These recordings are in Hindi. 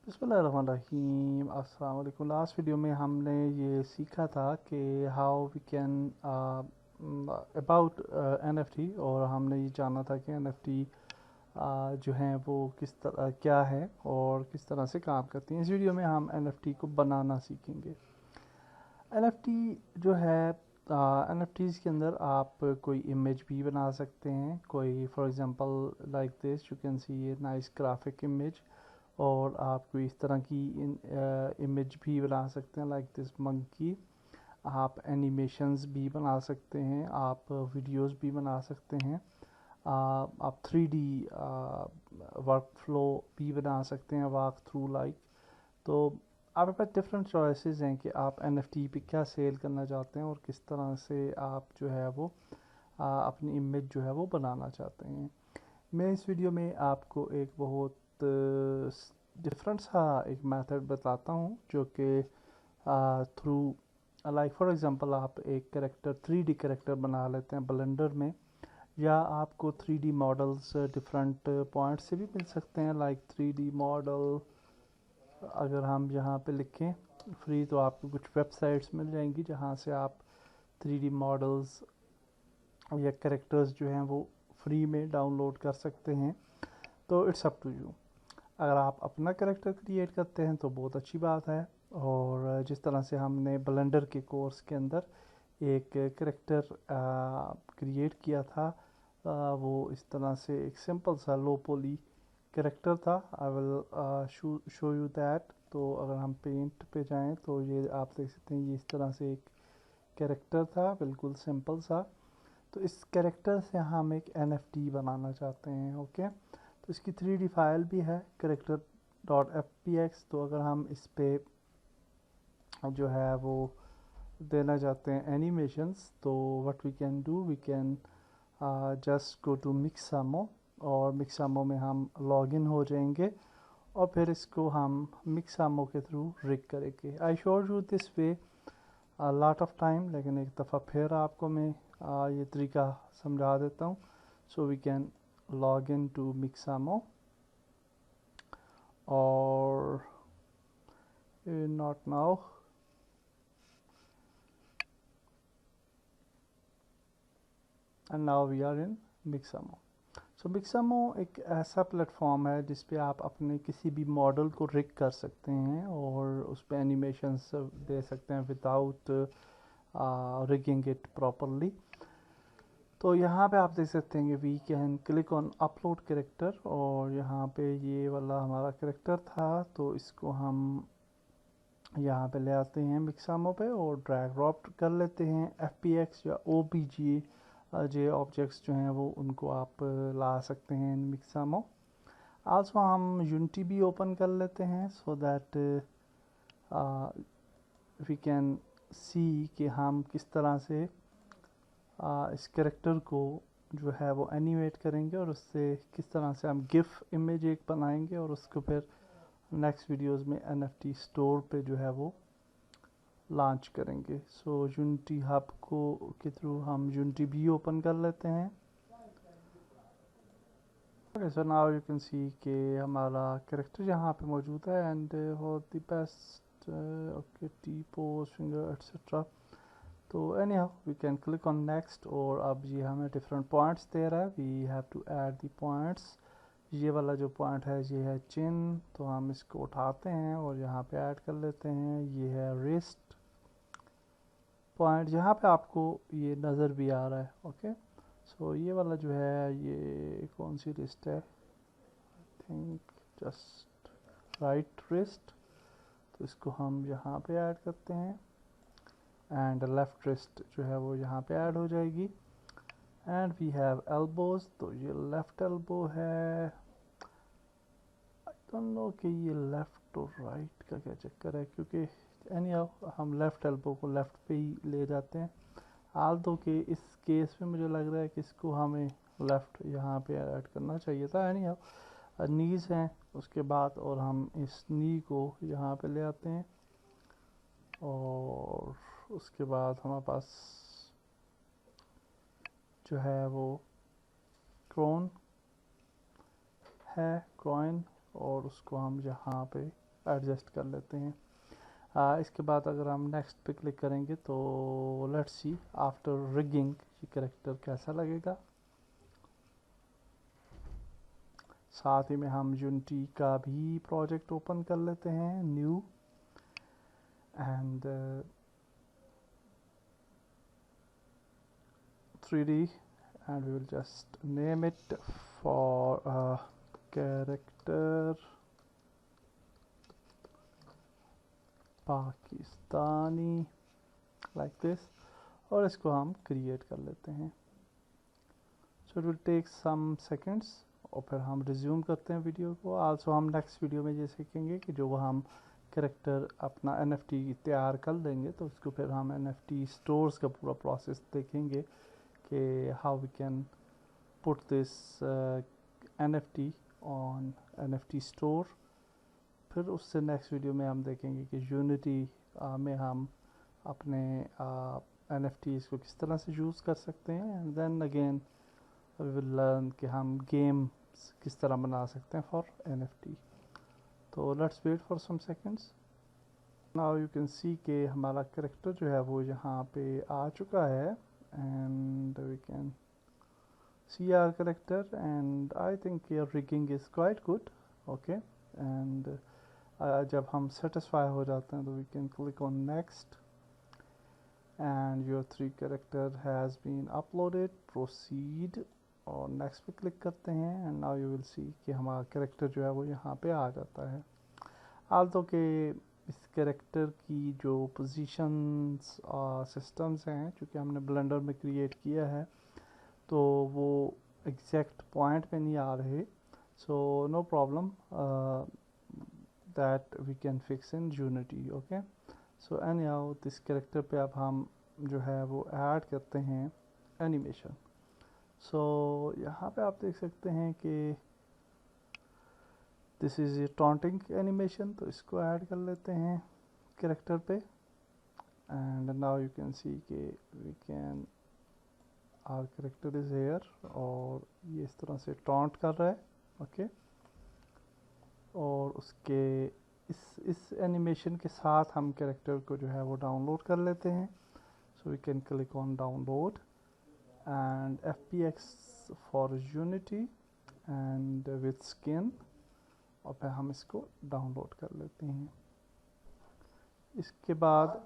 बिस्मिल्लाहिर्रहमानिर्रहीम। अस्सलाम वालेकुम। लास्ट वीडियो में हमने ये सीखा था कि how we can about NFT, और हमने ये जाना था कि एनएफटी जो हैं वो किस तरह क्या है और किस तरह से काम करती हैं। इस वीडियो में हम एनएफटी को बनाना सीखेंगे। एनएफटी जो है, एनएफटीज़ के अंदर आप कोई इमेज भी बना सकते हैं। कोई for example like this you can सी ये नाइस ग्राफिक इमेज, और आप कोई इस तरह की इमेज भी बना सकते हैं लाइक दिस मंकी। आप एनिमेशंस भी बना सकते हैं, आप वीडियोस भी बना सकते हैं, आप 3D वर्क फ्लो भी बना सकते हैं, वॉक थ्रू लाइक। तो आपके पास डिफरेंट चॉइसेस हैं कि आप एनएफटी पे क्या सेल करना चाहते हैं और किस तरह से आप जो है वो अपनी इमेज जो है वो बनाना चाहते हैं। मैं इस वीडियो में आपको एक बहुत डिफरेंट सा एक मेथड बताता हूँ जो कि थ्रू लाइक फॉर एग्जांपल आप एक करेक्टर 3D करेक्टर बना लेते हैं ब्लेंडर में, या आपको 3D मॉडल्स डिफरेंट पॉइंट से भी मिल सकते हैं। लाइक 3D मॉडल अगर हम यहाँ पे लिखें फ्री, तो आपको कुछ वेबसाइट्स मिल जाएंगी जहाँ से आप 3D मॉडल्स या करेक्टर्स जो हैं वो फ्री में डाउनलोड कर सकते हैं। तो इट्स अप टू यू। अगर आप अपना करेक्टर क्रिएट करते हैं तो बहुत अच्छी बात है। और जिस तरह से हमने ब्लेंडर के कोर्स के अंदर एक करेक्टर क्रिएट किया था, वो इस तरह से एक सिंपल सा लो पोली करेक्टर था। I will show you that. तो अगर हम पेंट पे जाएं तो ये आप देख सकते हैं, ये इस तरह से एक कैरेक्टर था, बिल्कुल सिंपल सा। तो इस कैरेक्टर से हम एक एनएफटी बनाना चाहते हैं। ओके, तो इसकी 3D फाइल भी है करेक्टर डॉट fpx। तो अगर हम इस पे जो है वो देना चाहते हैं एनिमेशंस, तो what we can do, we can just go to Mixamo, और मिक्सामो में हम लॉगिन हो जाएंगे और फिर इसको हम मिक्सामो के थ्रू रिग करेंगे। I showed you this way lot of time, लेकिन एक दफ़ा फिर आपको मैं ये तरीका समझा देता हूँ। So we can log in to Mixamo, और not now, and now we are in Mixamo. So Mixamo एक ऐसा प्लेटफॉर्म है जिस पे आप अपने किसी भी मॉडल को रिग कर सकते हैं और उस पर एनिमेशंस दे सकते हैं विदाउट रिगिंग इट प्रॉपरली। तो यहाँ पे आप देख सकते हैं कि we can click on upload character, और यहाँ पे ये वाला हमारा करेक्टर था, तो इसको हम यहाँ पे ले आते हैं मिक्सामो पे और ड्रैग ड्रॉप कर लेते हैं। fpx या obj जे ऑब्जेक्ट्स जो हैं वो उनको आप ला सकते हैं मिक्सामो। आल्सो हम यूनिटी भी ओपन कर लेते हैं so that we can see कि हम किस तरह से इस करेक्टर को जो है वो एनिमेट करेंगे, और उससे किस तरह से हम गिफ इमेज एक बनाएंगे और उसको फिर नेक्स्ट वीडियोस में एनएफटी स्टोर पे जो है वो लॉन्च करेंगे। सो यूनिटी हब को के थ्रू हम यूनिटी भी ओपन कर लेते हैं। Okay, so now you can see कि हमारा करेक्टर यहाँ पे मौजूद है, and for the best okay T pose finger etcetera. तो anyhow we can click on next, और अब ये हमें डिफरेंट पॉइंट्स दे रहा है। We have to add the points. ये वाला जो पॉइंट है ये है चिन, तो हम इसको उठाते हैं और यहाँ पे ऐड कर लेते हैं। ये है रिस्ट पॉइंट, यहाँ पे आपको ये नज़र भी आ रहा है। ओके, सो ये वाला जो है ये कौन सी रिस्ट है, I think just right wrist. तो इसको हम यहाँ पे ऐड करते हैं, एंड लेफ्ट रिस्ट जो है वो यहाँ पे ऐड हो जाएगी। एंड वी हैव एल्बोज, तो ये लेफ्ट एल्बो है। आई डोंट नो कि ये लेफ्ट और राइट का क्या चक्कर है, क्योंकि एनी हाउ हम लेफ्ट एल्बो को लेफ्ट पे ही ले जाते हैं। हाल तो कि इस केस में मुझे लग रहा है कि इसको हमें लेफ्ट यहाँ पे ऐड करना चाहिए था। एनी हाउ नीज़ हैं उसके बाद, और हम इस नी को यहाँ पे ले आते हैं, और उसके बाद हमारे पास जो है वो क्रोन है, क्रोइन, और उसको हम यहाँ पे एडजस्ट कर लेते हैं। इसके बाद अगर हम नेक्स्ट पे क्लिक करेंगे तो लेट्स सी आफ्टर रिगिंग ये कैरेक्टर कैसा लगेगा। साथ ही में हम यूनिटी का भी प्रोजेक्ट ओपन कर लेते हैं, new, and 3D, and we will just name it for character Pakistani like this, और इसको हम क्रिएट कर लेते हैं। So it will take some seconds और फिर हम रिज्यूम करते हैं वीडियो को। आल्सो हम नेक्स्ट वीडियो में ये सीखेंगे कि जो हम कैरेक्टर अपना NFT तैयार कर लेंगे तो उसको फिर हम NFT स्टोर्स का पूरा प्रोसेस देखेंगे कि how we can put this NFT on NFT store. फिर उससे नेक्स्ट वीडियो में हम देखेंगे कि यूनिटी में हम अपने NFTs को किस तरह से यूज़ कर सकते हैं, and then again we will learn कि हम गेम्स किस तरह बना सकते हैं फॉर NFT। तो let's wait for some seconds. Now you can see कि हमारा कैरेक्टर जो है वो यहाँ पे आ चुका है, and we can see our character, and I think your rigging is quite good, okay. And जब हम सेटिस्फाई हो जाते हैं तो we can click on next, and your 3 character has been uploaded, proceed, और नेक्स्ट पे क्लिक करते हैं, and now you will see कि हमारा कैरेक्टर जो है वो यहाँ पे आ जाता है। आल्सो के इस कैरेक्टर की जो पोजीशंस सिस्टम्स हैं चूँकि हमने ब्लेंडर में क्रिएट किया है तो वो एग्जैक्ट पॉइंट पे नहीं आ रहे, so no problem, that we can fix in Unity, okay. So anyhow this character पे अब हम जो है वो ऐड करते हैं एनिमेशन। सो यहाँ पे आप देख सकते हैं कि this is a taunting animation, तो इसको ऐड कर लेते हैं कैरेक्टर पे, and now you can see कि we can our character is here, और ये इस तरह से टॉन्ट कर रहा है, ओके। और उसके इस एनिमेशन के साथ हम कैरेक्टर को जो है वो डाउनलोड कर लेते हैं। So we can click on download and FBX for Unity and with skin, और फिर हम इसको डाउनलोड कर लेते हैं। इसके बाद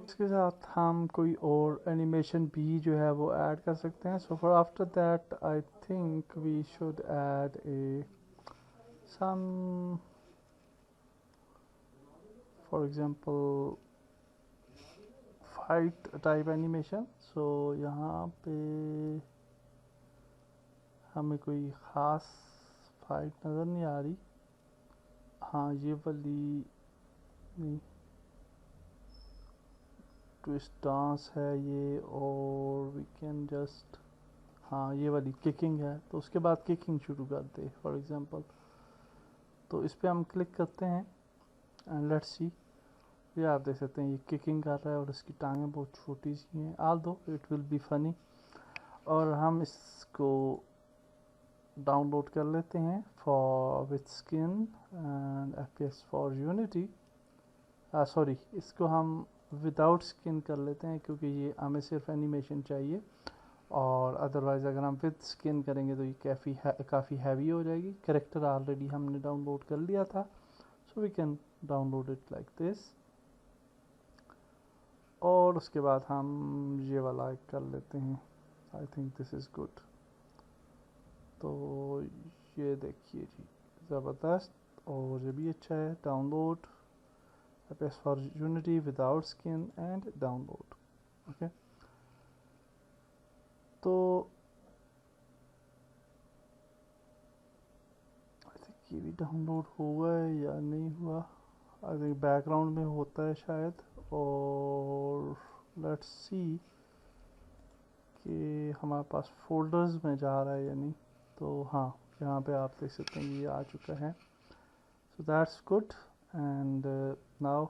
इसके साथ हम कोई और एनिमेशन भी जो है वो ऐड कर सकते हैं। So for after that I think we should add a some for example fight type animation. So यहाँ पे हमें कोई ख़ास फाइट नज़र नहीं आ रही, हाँ ये वाली ट्विस्ट डांस है ये, और वी कैन जस्ट, हाँ ये वाली किकिंग है, तो उसके बाद किकिंग शुरू करते हैं फॉर एग्जांपल। तो इस पर हम क्लिक करते हैं एंड लेट्स सी, ये आप देख सकते हैं ये किकिंग कर रहा है और इसकी टांगें बहुत छोटी सी हैं, आल दो इट विल बी फनी। और हम इसको डाउनलोड कर लेते हैं for with skin and FPS for unity, sorry इसको हम विदाउट स्किन कर लेते हैं क्योंकि ये हमें सिर्फ एनिमेशन चाहिए, और अदरवाइज़ अगर हम विद स्किन करेंगे तो ये काफ़ी हैवी हो जाएगी। कैरेक्टर ऑलरेडी हमने डाउनलोड कर लिया था, so we can download it like this, और उसके बाद हम ये वाला कर लेते हैं, I think this is good. तो ये देखिए जी ज़बरदस्त, और ये भी अच्छा है, download FPS for unity without skin and download, okay. तो आई थिंक ये भी डाउनलोड हुआ है या नहीं हुआ, आई थिंक बैकग्राउंड में होता है शायद, और लेट्स सी कि हमारे पास फोल्डर्स में जा रहा है या नहीं। तो हाँ यहाँ पे आप देख सकते हैं ये आ चुका है, so that's good, and now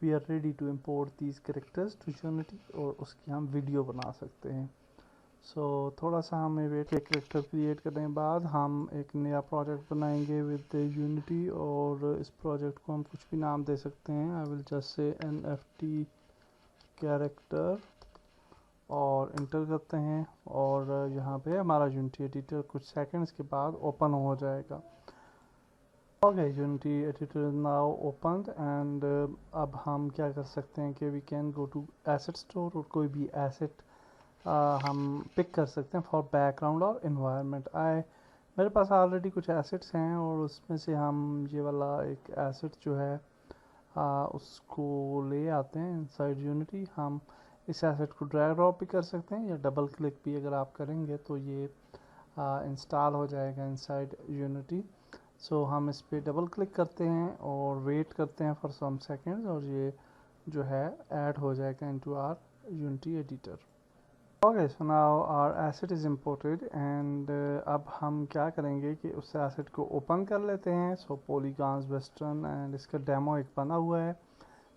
we are ready to import these characters to Unity, और उसकी हम वीडियो बना सकते हैं। थोड़ा सा हमें वेट करेक्टर क्रिएट करने के बाद हम एक नया प्रोजेक्ट बनाएंगे विद यूनिटी, और इस प्रोजेक्ट को हम कुछ भी नाम दे सकते हैं। आई will just say NFT character और इंटर करते हैं, और यहाँ पे हमारा यूनिटी एडिटर कुछ सेकंड्स के बाद ओपन हो जाएगा। Okay, Unity editor now open, एंड अब हम क्या कर सकते हैं कि we can go to asset store और कोई भी एसेट हम पिक कर सकते हैं फॉर बैकग्राउंड और इन्वायरमेंट। मेरे पास ऑलरेडी कुछ एसेट्स हैं, और उसमें से हम ये वाला एक एसेट जो है उसको ले आते हैं इनसाइड यूनिटी। हम इस एसेट को ड्रैग ड्रॉप भी कर सकते हैं, या डबल क्लिक भी अगर आप करेंगे तो ये इंस्टॉल हो जाएगा इनसाइड यूनिटी। हम इस पर डबल क्लिक करते हैं और वेट करते हैं फॉर सम सेकेंड्स, और ये जो है ऐड हो जाएगा into our Unity editor. Okay, so now our asset is imported, एंड अब हम क्या करेंगे कि उस एसेट को ओपन कर लेते हैं। पॉलीगॉन्स वेस्टर्न, एंड इसका डेमो एक बना हुआ है।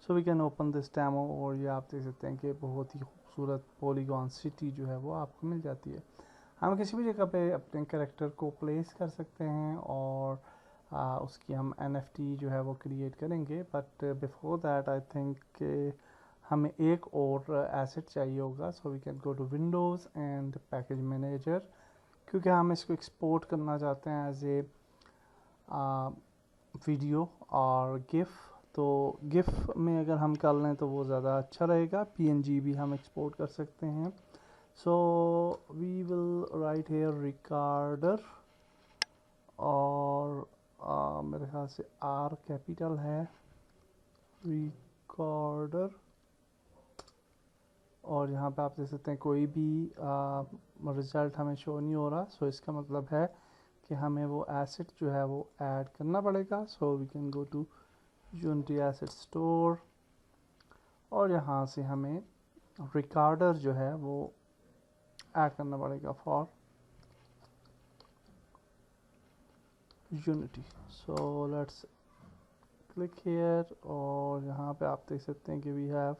We can open this demo, और ये आप देख सकते हैं कि बहुत ही खूबसूरत पॉलीगॉन सिटी जो है वो आपको मिल जाती है। हम किसी भी जगह पे अपने कैरेक्टर को प्लेस कर सकते हैं, और उसकी हम NFT जो है वो क्रिएट करेंगे। But before that I think हमें एक और एसेट चाहिए होगा। We can go to windows and package manager, क्योंकि हम इसको एक्सपोर्ट करना चाहते हैं एज ए वीडियो और गिफ। तो गिफ में अगर हम कर लें तो वो ज़्यादा अच्छा रहेगा। PNG भी हम एक्सपोर्ट कर सकते हैं। We will write here recorder, और मेरे ख्याल से R कैपिटल है, रिकॉर्डर। और यहाँ पे आप देख सकते हैं कोई भी रिज़ल्ट हमें शो नहीं हो रहा। इसका मतलब है कि हमें वो एसेट जो है वो ऐड करना पड़ेगा। We can go to Unity asset store, और यहाँ से हमें रिकॉर्डर जो है वो ऐड करना पड़ेगा for Unity. Let's click here, और यहाँ पे आप देख सकते हैं कि we have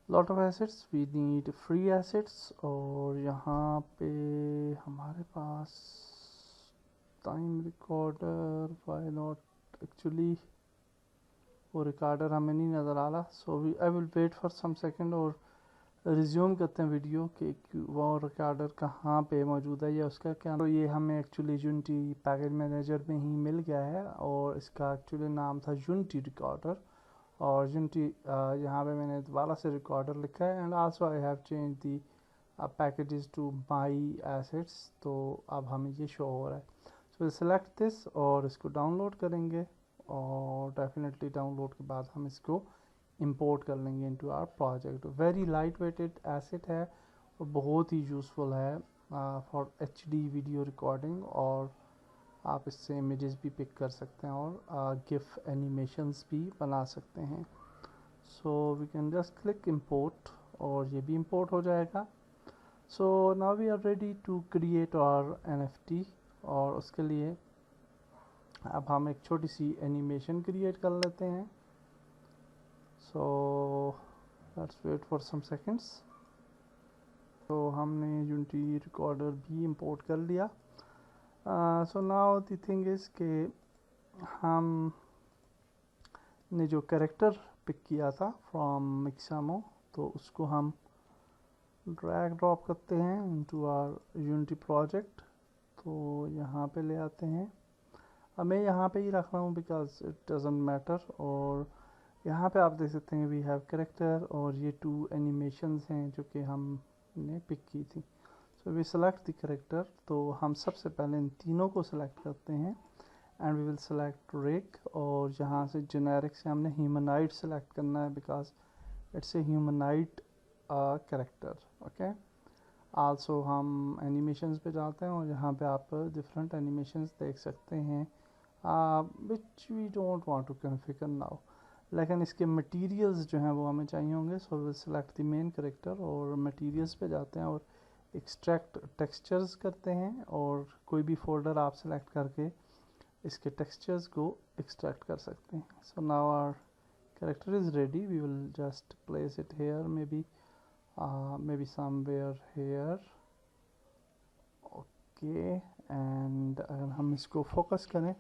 lot of assets, we need free assets. और यहाँ पे हमारे पास time recorder, why not, actually वो रिकॉर्डर हमें नहीं नज़र आ रहा। I will wait for some second और रिज्यूम करते हैं वीडियो कि वो रिकॉर्डर कहाँ पे मौजूद है या उसका क्या। तो ये हमें एक्चुअली यूनिटी पैकेज मैनेजर में ही मिल गया है, और इसका एक्चुअली नाम था यूनिटी रिकॉर्डर। और यूनिटी यहाँ पे मैंने दोबारा से रिकॉर्डर लिखा है, and also I have change the packages to my assets. तो अब हमें ये शो हो रहा है। सेलेक्ट दिस और इसको डाउनलोड करेंगे, और डेफिनेटली डाउनलोड के बाद हम इसको इंपोर्ट कर लेंगे into our project. Very light weighted asset है, और बहुत ही यूज़फुल है फॉर HD वीडियो रिकॉर्डिंग, और आप इससे इमेजेस भी पिक कर सकते हैं, और गिफ एनिमेशंस भी बना सकते हैं। We can just click import, और ये भी इंपोर्ट हो जाएगा। Now we are ready to create our NFT, और उसके लिए अब हम एक छोटी सी एनिमेशन क्रिएट कर लेते हैं। Let's wait for some seconds. हमने यूनिटी रिकॉर्डर भी इंपोर्ट कर लिया। नाउ द थिंग इज़ के हम ने जो कैरेक्टर पिक किया था फ्रॉम मिक्सामो, तो उसको हम ड्रैग ड्रॉप करते हैं इनटू आवर यूनिटी प्रोजेक्ट। तो यहाँ पे ले आते हैं, मैं यहाँ पे ही रख रहा हूँ बिकॉज इट डजंट मैटर। और यहाँ पे आप देख सकते हैं वी हैव कैरेक्टर, और ये 2 एनिमेशंस हैं जो कि हमने पिक की थी। We select the character. तो हम सबसे पहले इन तीनों को सिलेक्ट करते हैं, एंड वी विल सेलेक्ट रिक, और यहाँ से जेनेरिक से हमने ह्यूमनाइड सेलेक्ट करना है because it's a humanoid character. Okay, also हम एनिमेशंस पे जाते हैं, और यहाँ पे आप डिफरेंट एनिमेशंस देख सकते हैं which we don't want to configure now. लेकिन इसके मटेरियल्स जो हैं वो हमें चाहिए होंगे। Will select the main character, और मटेरियल्स पे जाते हैं और एक्सट्रैक्ट टेक्सचर्स करते हैं, और कोई भी फोल्डर आप सेलेक्ट करके इसके टेक्सचर्स को एक्सट्रैक्ट कर सकते हैं। Now our character is ready, we will just place it here maybe maybe somewhere here. Okay, and अगर हम इसको फोकस करें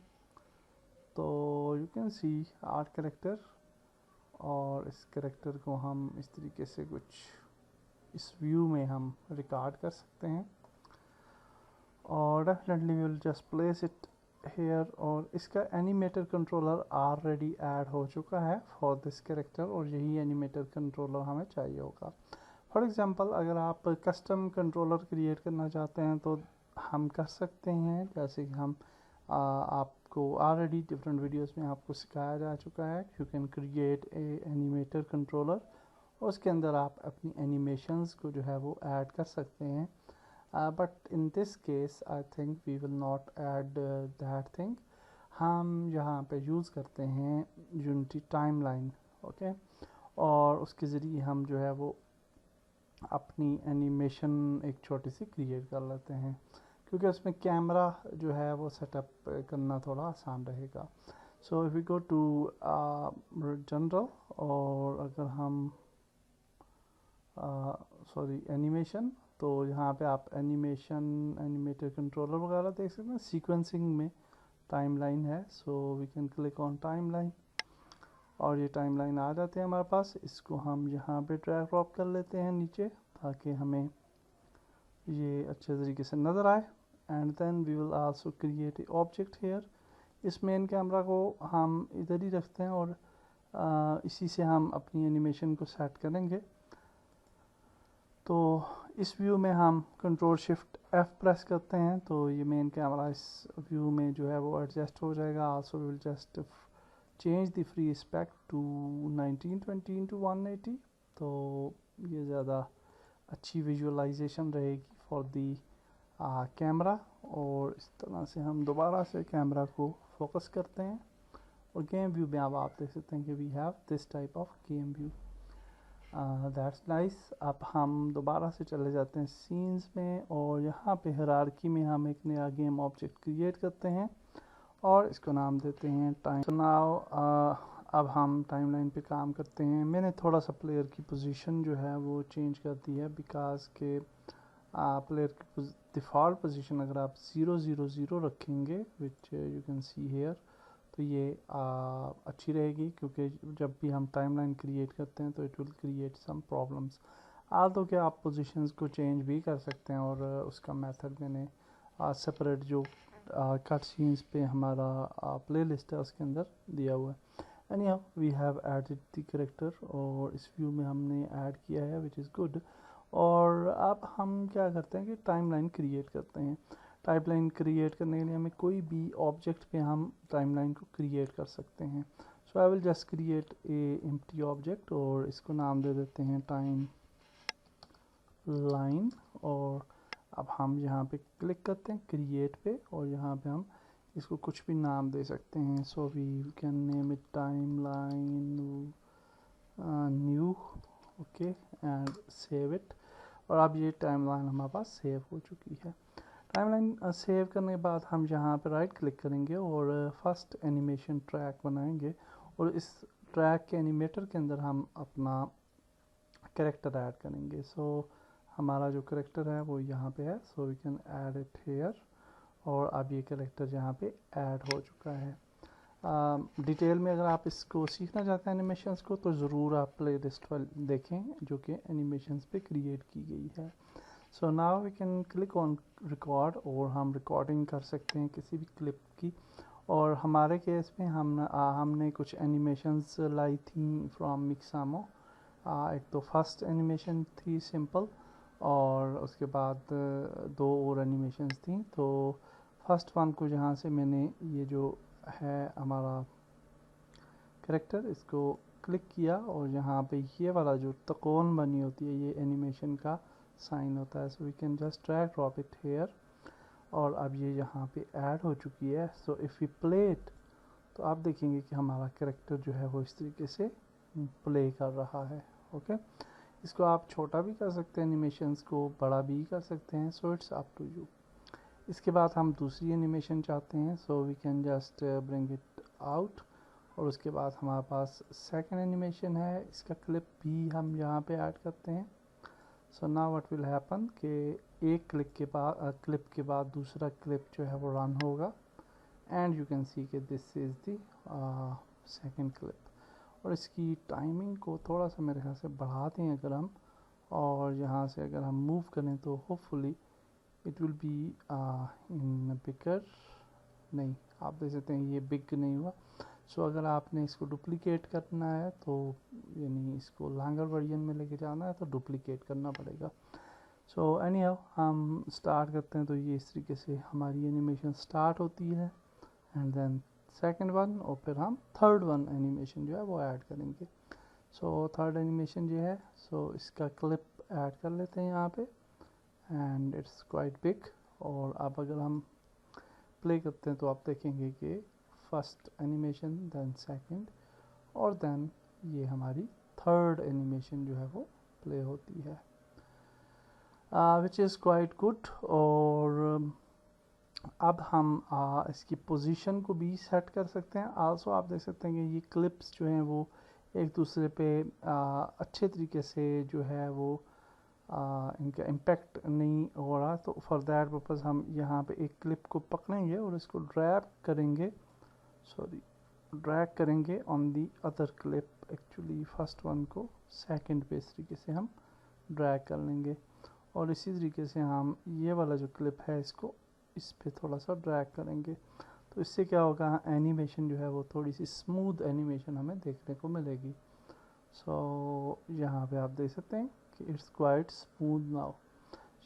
तो you can see our character, और इस कैरेक्टर को हम इस तरीके से कुछ इस व्यू में हम रिकॉर्ड कर सकते हैं, और definitely we will just place it here. और इसका एनिमेटर कंट्रोलर ऑलरेडी ऐड हो चुका है फॉर दिस कैरेक्टर, और यही एनिमेटर कंट्रोलर हमें चाहिए होगा। फॉर एग्जांपल अगर आप कस्टम कंट्रोलर क्रिएट करना चाहते हैं तो हम कर सकते हैं, जैसे कि हम आपको ऑलरेडी डिफरेंट वीडियोस में आपको सिखाया जा चुका है। You can create a animator controller, और उसके अंदर आप अपनी एनिमेशंस को जो है वो ऐड कर सकते हैं। But in this case I think we will not add that thing. हम यहाँ पे यूज़ करते हैं यूनिटी टाइमलाइन, ओके, और उसके ज़रिए हम जो है वो अपनी एनिमेशन एक छोटी सी क्रिएट कर लेते हैं, क्योंकि उसमें कैमरा जो है वो सेटअप करना थोड़ा आसान रहेगा। So if we go to general, और अगर हम सॉरी एनिमेशन, तो यहाँ पे आप एनिमेशन एनिमेटर कंट्रोलर वगैरह देख सकते हैं। सीक्वेंसिंग में टाइमलाइन है, so we can click on timeline, और ये टाइमलाइन आ जाते हैं हमारे पास। इसको हम यहाँ पे ड्रैग ड्रॉप कर लेते हैं नीचे, ताकि हमें ये अच्छे तरीके से नज़र आए। And then we will also create a object here. इस मेन कैमरा को हम इधर ही रखते हैं, और इसी से हम अपनी एनिमेशन को सेट करेंगे। तो इस व्यू में हम कंट्रोल शिफ्ट F प्रेस करते हैं, तो ये मेन कैमरा इस व्यू में जो है वो एडजस्ट हो जाएगा। Also will just change the free aspect to 1920 × 180, तो ये ज़्यादा अच्छी विजुअलाइजेशन रहेगी फॉर दी कैमरा। और इस तरह से हम दोबारा से कैमरा को फोकस करते हैं, और गेम व्यू में अब आप देख सकते हैं कि we have this type of game view. That's nice. अब हम दोबारा से चले जाते हैं सीन्स में, और यहाँ पे हायरार्की में हम एक नया गेम ऑब्जेक्ट क्रिएट करते हैं, और इसको नाम देते हैं टाइम। तो नाउ अब हम टाइमलाइन पे काम करते हैं। मैंने थोड़ा सा प्लेयर की पोजीशन जो है वो चेंज कर दी है, बिकॉज के प्लेयर की डिफ़ॉल्ट पोजीशन अगर आप 0 0 0 रखेंगे, which you can see here, तो ये अच्छी रहेगी, क्योंकि जब भी हम टाइमलाइन क्रिएट करते हैं तो it will create some problems. तो क्या आप पोजीशंस को चेंज भी कर सकते हैं, और उसका मेथड मैंने सेपरेट जो कट सीन्स पे हमारा प्लेलिस्ट है उसके अंदर दिया हुआ है। Anyhow we have added the character, और इस व्यू में हमने ऐड किया है, विच इज़ गुड। और अब हम क्या करते हैं कि टाइमलाइन क्रिएट करते हैं। टाइमलाइन क्रिएट करने के लिए हमें कोई भी ऑब्जेक्ट पे हम टाइमलाइन को क्रिएट कर सकते हैं। So I will just create a empty object, और इसको नाम दे देते हैं टाइम लाइन। और अब हम यहाँ पे क्लिक करते हैं क्रिएट पे, और यहाँ पे हम इसको कुछ भी नाम दे सकते हैं। So we can name it timeline new, okay, and save it. और अब ये टाइम लाइन हमारे पास सेव हो चुकी है। टाइमलाइन सेव करने के बाद हम यहाँ पर राइट क्लिक करेंगे, और फर्स्ट एनिमेशन ट्रैक बनाएंगे, और इस ट्रैक के एनिमेटर के अंदर हम अपना कैरेक्टर ऐड करेंगे। सो हमारा जो कैरेक्टर है वो यहाँ पे है, so we can add it here, और अब ये कैरेक्टर यहाँ पे ऐड हो चुका है। डिटेल में अगर आप इसको सीखना चाहते हैं एनिमेशंस को, तो ज़रूर आप प्ले लिस्ट देखें जो कि एनिमेशंस पे क्रिएट की गई है। So now we can click on record, और हम रिकॉर्डिंग कर सकते हैं किसी भी क्लिप की। और हमारे केस में हमने कुछ एनिमेशंस लाई थी फ्रॉम मिक्सामो। एक तो फर्स्ट एनिमेशन थी सिंपल, और उसके बाद दो और एनिमेशंस थी। तो फर्स्ट वन को जहाँ से मैंने ये जो है हमारा कैरेक्टर, इसको क्लिक किया, और यहाँ पे ये वाला जो त्रिकोण बनी होती है ये एनिमेशन का साइन होता है। So we can just drag drop it here, और अब ये यहाँ पे ऐड हो चुकी है। So if we play it, तो आप देखेंगे कि हमारा कैरेक्टर जो है वो इस तरीके से प्ले कर रहा है, ओके। इसको आप छोटा भी कर सकते हैं, एनिमेशंस को बड़ा भी कर सकते हैं, so it's up to you. इसके बाद हम दूसरी एनिमेशन चाहते हैं, so we can just bring it out, और उसके बाद हमारे पास सेकंड एनिमेशन है। इसका क्लिप भी हम यहाँ पे ऐड करते हैं। So now what will happen कि एक क्लिप के बाद दूसरा क्लिप जो है वो रन होगा एंड यू कैन सी कि this is the second clip. और इसकी टाइमिंग को थोड़ा सा मेरे ख्याल से बढ़ा दें अगर हम, और यहाँ से अगर हम मूव करें तो hopefully it will be in bigger. नहीं, आप देख सकते हैं ये बिग नहीं हुआ। सो अगर आपने इसको डुप्लीकेट करना है तो यानी इसको लॉन्गर वर्जन में लेके जाना है तो डुप्लीकेट करना पड़ेगा। सो एनी हाउ हम स्टार्ट करते हैं। तो ये इस तरीके से हमारी एनिमेशन स्टार्ट होती है एंड देन सेकंड वन, और फिर हम थर्ड वन एनिमेशन जो है वो ऐड करेंगे। सो थर्ड एनिमेशन जो है सो इसका क्लिप ऐड कर लेते हैं यहाँ पे एंड इट्स क्वाइट बिग। और अब अगर हम प्ले करते हैं तो आप देखेंगे कि फर्स्ट एनिमेशन देन सेकंड और देन ये हमारी थर्ड एनिमेशन जो है वो प्ले होती है, विच इज़ क्वाइट गुड। और अब हम इसकी पोजीशन को भी सेट कर सकते हैं। आल्सो आप देख सकते हैं कि ये क्लिप्स जो हैं वो एक दूसरे पे अच्छे तरीके से जो है वो इनका इम्पेक्ट नहीं हो रहा। तो फॉर दैट पर्पज़ हम यहाँ पे एक क्लिप को पकड़ेंगे और इसको ड्रैग करेंगे on the other clip. Actually first one को सेकंड पे इस तरीके से हम ड्रैग कर लेंगे और इसी तरीके से हम ये वाला जो क्लिप है इसको इस पे थोड़ा सा ड्रैग करेंगे। तो इससे क्या होगा, एनिमेशन जो है वो थोड़ी सी स्मूथ एनिमेशन हमें देखने को मिलेगी। सो यहाँ पे आप देख सकते हैं कि इट्स क्वाइट स्मूथ नाउ।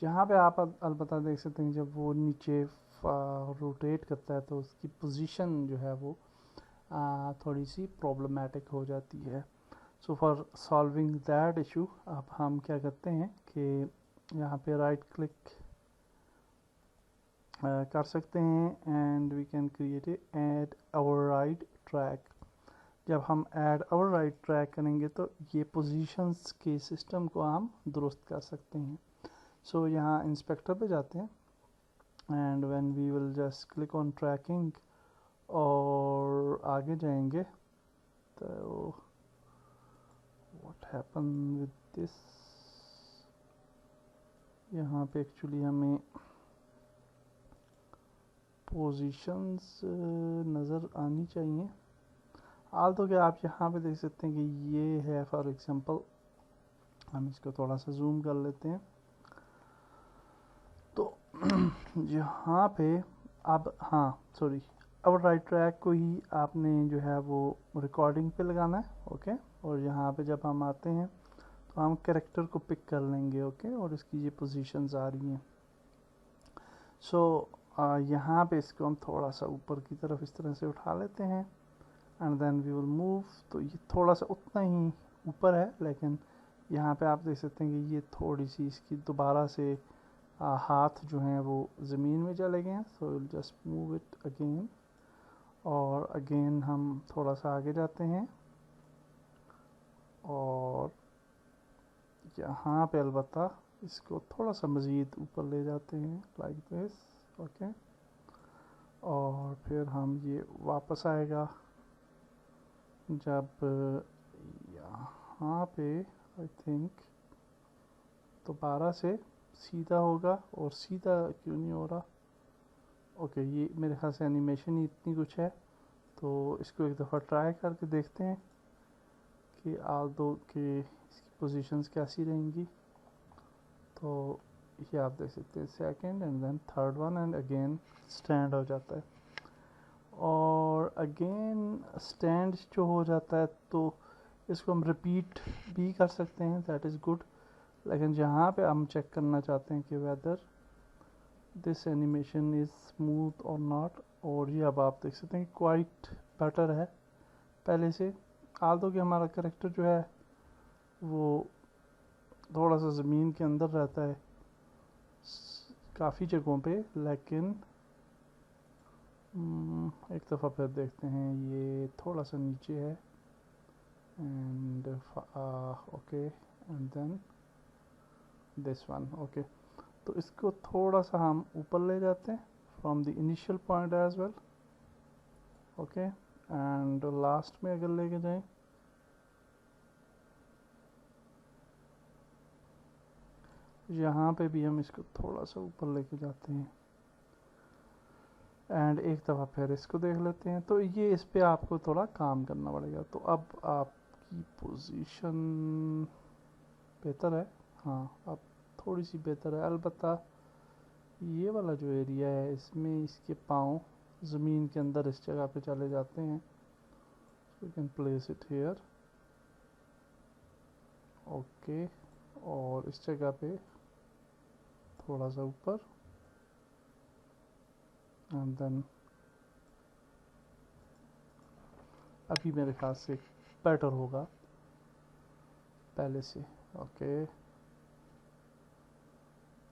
यहाँ पे आप अलबत्ता देख सकते हैं जब वो नीचे रोटेट करता है तो उसकी पोजीशन जो है वो थोड़ी सी प्रॉब्लमेटिक हो जाती है। So for solving that issue अब हम क्या करते हैं कि यहाँ पे राइट क्लिक कर सकते हैं and we can create add our right track. जब हम ऐड आवर राइट ट्रैक करेंगे तो ये पोजीशंस के सिस्टम को हम दुरुस्त कर सकते हैं। सो यहाँ इंस्पेक्टर पे जाते हैं and when we will just click on tracking और आगे जाएंगे तो व्हाट हैपन विद दिस, यहाँ पे एक्चुअली हमें पोजीशंस नज़र आनी चाहिए। आल तो क्या आप यहाँ पे देख सकते हैं कि ये है फॉर एग्जांपल, हम इसको थोड़ा सा जूम कर लेते हैं तो यहाँ पे अब अब राइट ट्रैक को ही आपने जो है वो रिकॉर्डिंग पे लगाना है, ओके। और यहाँ पे जब हम आते हैं तो हम कैरेक्टर को पिक कर लेंगे, ओके। और इसकी ये पोजीशंस आ रही हैं। सो यहाँ पे इसको हम थोड़ा सा ऊपर की तरफ इस तरह से उठा लेते हैं and then we will move. तो ये थोड़ा सा उतना ही ऊपर है, लेकिन यहाँ पे आप देख सकते हैं कि ये थोड़ी सी इसकी दोबारा से हाथ जो हैं वो ज़मीन में चले गए हैं। So will just move it again और अगेन हम थोड़ा सा आगे जाते हैं और यहाँ पे अलबत्ता इसको थोड़ा सा मज़ीद ऊपर ले जाते हैं लाइक दिस, ओके। और फिर हम ये वापस आएगा जब यहाँ पे आई थिंक दोबारा से सीधा होगा, और सीधा क्यों नहीं हो रहा, ओके। ये मेरे ख्याल से एनिमेशन ही इतनी कुछ है, तो इसको एक दफ़ा ट्राई करके देखते हैं कि आल दो के इसकी पोजीशंस कैसी रहेंगी। तो ये आप देख सकते हैं second and then third one and again stand हो जाता है। और अगेन स्टैंड जो हो जाता है तो इसको हम रिपीट भी कर सकते हैं, दैट इज़ गुड। लेकिन जहाँ पे हम चेक करना चाहते हैं कि whether this animation is smooth और नॉट, और ये अब आप देख सकते हैं क्वाइट बेटर है पहले से। आल दो कि हमारा करेक्टर जो है वो थोड़ा सा ज़मीन के अंदर रहता है काफ़ी जगहों पे, लेकिन एक दफ़ा फिर देखते हैं, ये थोड़ा सा नीचे है and okay and then this one, okay. तो इसको थोड़ा सा हम ऊपर ले जाते हैं from the initial point as well, okay. And last में अगर लेके जाएं यहाँ पे भी हम इसको थोड़ा सा ऊपर लेके जाते हैं एंड एक दफ़ा फिर इसको देख लेते हैं। तो ये इस पे आपको थोड़ा काम करना पड़ेगा। तो अब आपकी पोजीशन बेहतर है, हाँ अब थोड़ी सी बेहतर है। अलबत्ता ये वाला जो एरिया है इसमें इसके पाँव ज़मीन के अंदर इस जगह पे चले जाते हैं। So you can place it hair, okay. और इस जगह पे थोड़ा सा ऊपर एंड देन अभी मेरे ख्याल से बेटर होगा पहले से, okay.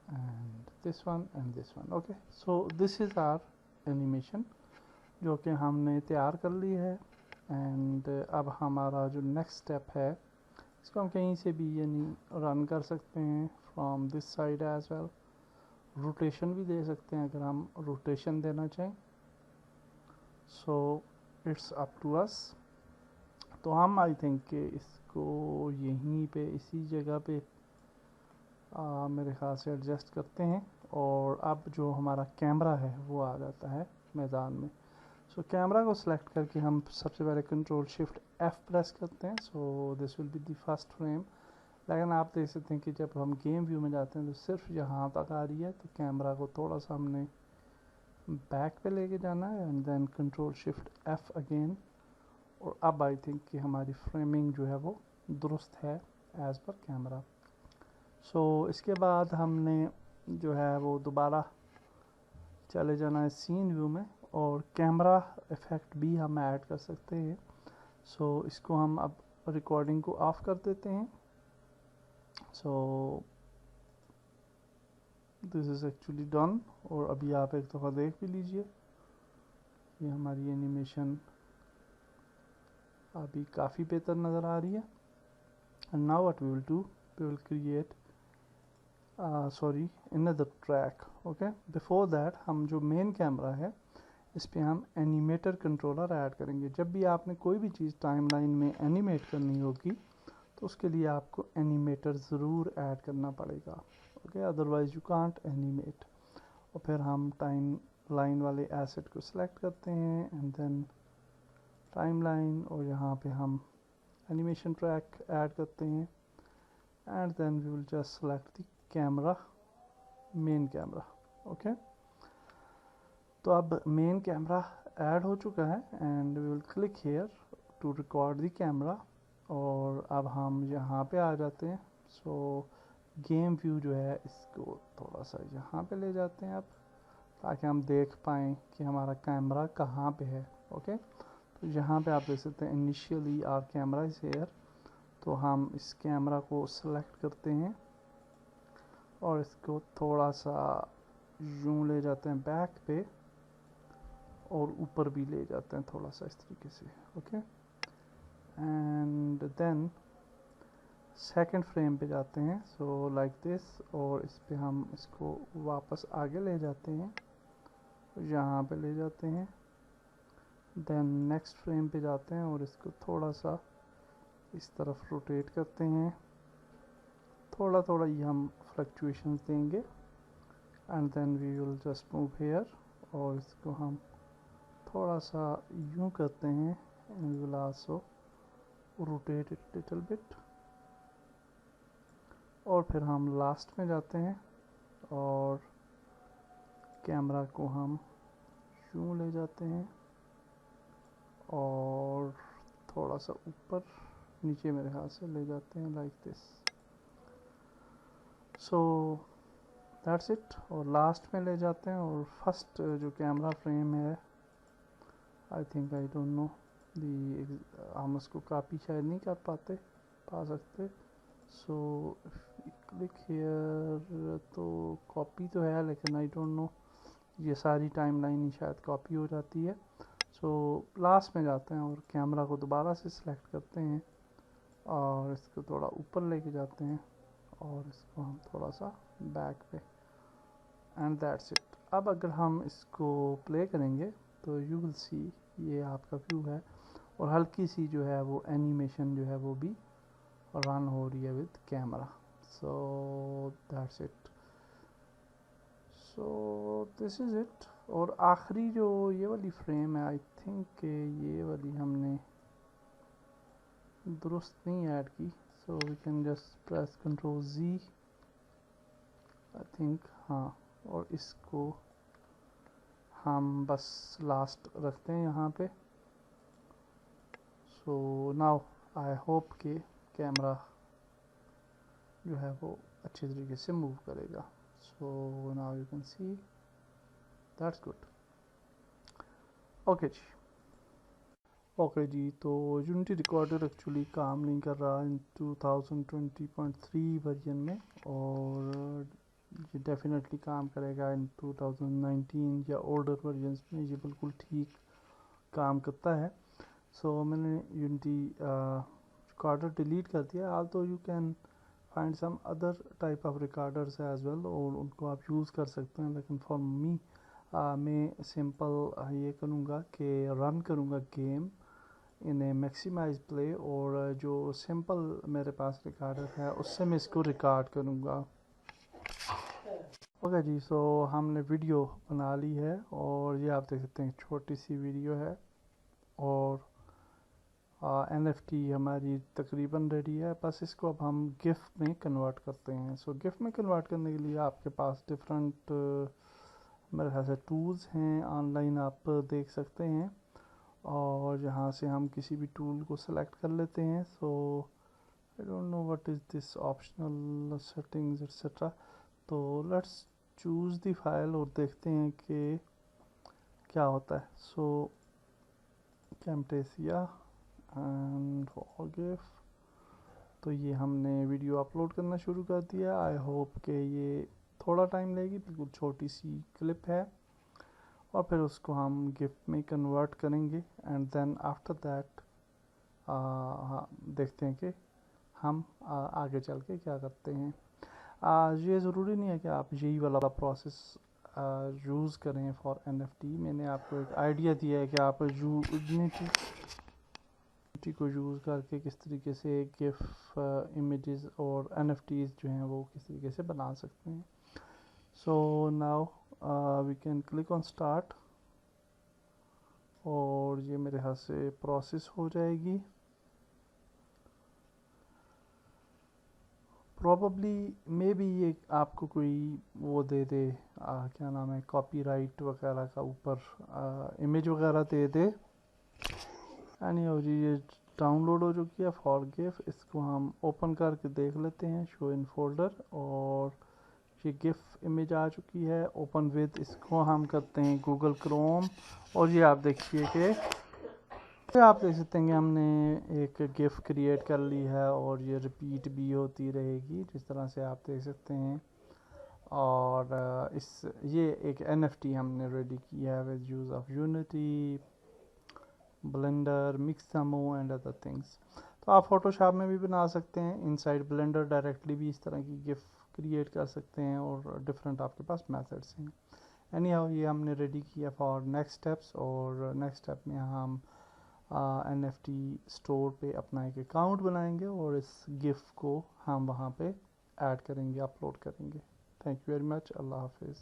And this one and this one, okay. So this is our animation जो कि हमने तैयार कर ली है। एंड अब हमारा जो नेक्स्ट स्टेप है, इसको हम कहीं से भी यानी रन कर सकते हैं from this side as well. Rotation भी दे सकते हैं अगर हम रोटेशन देना चाहें। So it's up to us. तो हम आई थिंक कि इसको यहीं पे इसी जगह पे मेरे ख्याल से एडजस्ट करते हैं। और अब जो हमारा कैमरा है वो आ जाता है मैदान में। सो कैमरा को सिलेक्ट करके हम सबसे पहले कंट्रोल शिफ्ट एफ प्रेस करते हैं। So this will be the first frame. लेकिन आप देख सकते हैं कि जब हम गेम व्यू में जाते हैं तो सिर्फ यहाँ तक आ रही है। तो कैमरा को थोड़ा सा हमने बैक पे लेके जाना है and then control shift F again. और अब आई थिंक कि हमारी फ्रेमिंग जो है वो दुरुस्त है एज़ पर कैमरा। सो इसके बाद हमने जो है वो दोबारा चले जाना है सीन व्यू में और कैमरा इफ़ेक्ट भी हम ऐड कर सकते हैं। सो इसको हम अब रिकॉर्डिंग को ऑफ कर देते हैं। सो दिस इज़ एक्चुअली डन। और अभी आप एक दफ़ा देख भी लीजिए, ये हमारी एनिमेशन अभी काफ़ी बेहतर नज़र आ रही है। And now what we will do, we will create another track, okay. Before that हम जो मेन कैमरा है इस पे हम एनिमेटर कंट्रोलर ऐड करेंगे। जब भी आपने कोई भी चीज़ टाइमलाइन में एनिमेट करनी होगी तो उसके लिए आपको एनिमेटर ज़रूर ऐड करना पड़ेगा, okay, otherwise you can't animate. और फिर हम टाइम लाइन वाले एसेट को सिलेक्ट करते हैं एंड देन टाइमलाइन, और यहाँ पे हम एनिमेशन ट्रैक ऐड करते हैं and then we will just select the camera, main camera, okay. तो अब मेन कैमरा ऐड हो चुका है and we will click here to record the camera. और अब हम यहाँ पे आ जाते हैं। सो गेम व्यू जो है इसको थोड़ा सा यहाँ पे ले जाते हैं अब, ताकि हम देख पाएँ कि हमारा कैमरा कहाँ पे है, ओके। तो यहाँ पे आप देख सकते हैं initially our camera is here. तो हम इस कैमरा को सिलेक्ट करते हैं और इसको थोड़ा सा यूँ ले जाते हैं बैक पे और ऊपर भी ले जाते हैं थोड़ा सा इस तरीके से, okay. And then second frame पे जाते हैं, सो लाइक दिस। और इस पे हम इसको वापस आगे ले जाते हैं, यहाँ पे ले जाते हैं। देन नेक्स्ट फ्रेम पे जाते हैं और इसको थोड़ा सा इस तरफ रोटेट करते हैं। थोड़ा थोड़ा ये हम फ्लक्चुएशंस देंगे and then we will just move here. और इसको हम थोड़ा सा यूँ करते हैं and we will also rotate it little bit. और फिर हम लास्ट में जाते हैं और कैमरा को हम यूँ ले जाते हैं और थोड़ा सा ऊपर नीचे मेरे हाथ से ले जाते हैं like this. So that's it. और लास्ट में ले जाते हैं और फर्स्ट जो कैमरा फ्रेम है, I think I don't know the, हम उसको कॉपी शायद नहीं कर पा सकते। सो क्लिक हियर, तो कॉपी तो है लेकिन आई डोंट नो, ये सारी टाइमलाइन ही शायद कॉपी हो जाती है। सो लास्ट में जाते हैं और कैमरा को दोबारा से सिलेक्ट करते हैं और इसको थोड़ा ऊपर लेके जाते हैं और इसको हम थोड़ा सा बैक पे एंड दैट्स इट। अब अगर हम इसको प्ले करेंगे तो यू विल सी ये आपका व्यू है और हल्की सी जो है वो एनिमेशन जो है वो भी रन हो रही है with camera. So that's it, so this is it. और आखिरी जो ये वाली फ्रेम है, आई थिंक ये वाली हमने दुरुस्त नहीं ऐड की, so we can just press control Z, I think, हाँ। और इसको हम बस लास्ट रखते हैं यहाँ पे। सो नाउ आई होप कि कैमरा जो है वो अच्छे तरीके से मूव करेगा। So now you can see that's good. Okay जी, ओके जी। तो यूनिटी रिकॉर्डर एक्चुअली काम नहीं कर रहा इन 2020.3 वर्जन में, और ये डेफिनेटली काम करेगा इन 2019 या ओल्डर वर्जन्स में, ये बिल्कुल ठीक काम करता है। सो मैंने यूनिटी रिकॉर्डर डिलीट कर दिया। Also you can find some other type of recorders as well, और उनको आप यूज़ कर सकते हैं, लेकिन फॉर मी मैं सिंपल ये करूँगा कि रन करूँगा game in a maximize play, और जो सिंपल मेरे पास रिकॉर्डर है उससे मैं इसको रिकॉर्ड करूँगा। ओके जी, सो हमने वीडियो बना ली है, और ये आप देख सकते हैं छोटी सी वीडियो है, और NFT हमारी तकरीबन रेडी है। बस इसको अब हम गिफ में कन्वर्ट करते हैं। सो गिफ में कन्वर्ट करने के लिए आपके पास डिफरेंट मेरे ख्याल से टूल्स हैं ऑनलाइन, आप देख सकते हैं, और यहाँ से हम किसी भी टूल को सेलेक्ट कर लेते हैं। So I don't know what is this optional settings etcetera. तो लेट्स चूज़ द फाइल और देखते हैं कि क्या होता है। सो कैमटेसिया एंड फॉरगिव, तो ये हमने वीडियो अपलोड करना शुरू कर दिया। आई होप कि ये थोड़ा टाइम लेगी, बिल्कुल छोटी सी क्लिप है, और फिर उसको हम गिफ्ट में कन्वर्ट करेंगे, एंड देन आफ्टर दैट देखते हैं कि हम आगे चल के क्या करते हैं। ये ज़रूरी नहीं है कि आप यही वाला प्रोसेस यूज़ करें फॉर NFT। मैंने आपको एक आइडिया दिया है कि आप यूनिटी को यूज़ करके किस तरीके से गिफ इमेजेस और NFTs जो हैं वो किस तरीके से बना सकते हैं। So now we can click on start, और ये मेरे हाथ से प्रोसेस हो जाएगी। प्रॉबली मे बी ये आपको कोई वो दे दे, क्या नाम है, कॉपीराइट वगैरह का ऊपर इमेज वगैरह दे दे। एनीहाउ जी, ये डाउनलोड हो चुकी है फॉर गिफ। इसको हम ओपन करके देख लेते हैं, शो इन फोल्डर, और ये गिफ इमेज आ चुकी है ओपन विद। इसको हम करते हैं गूगल क्रोम, और ये आप देखिए कि आप देख सकते हैं कि हमने एक गिफ क्रिएट कर ली है, और ये रिपीट भी होती रहेगी जिस तरह से आप देख सकते हैं। और ये एक NFT हमने रेडी किया है with use of Unity, Blender, Mixamo and other things. तो आप फोटोशॉप में भी बना सकते हैं, इनसाइड ब्लेंडर डायरेक्टली भी इस तरह की गिफ क्रिएट कर सकते हैं, और डिफरेंट आपके पास मेथड्स हैं। एनीहाउ ये हमने रेडी किया फॉर नेक्स्ट स्टेप्स, और नेक्स्ट स्टेप में हम NFT स्टोर पे अपना एक अकाउंट बनाएंगे, और इस गिफ को हम वहाँ पे ऐड करेंगे, अपलोड करेंगे। थैंक यू वेरी मच, अल्लाह हाफिज़।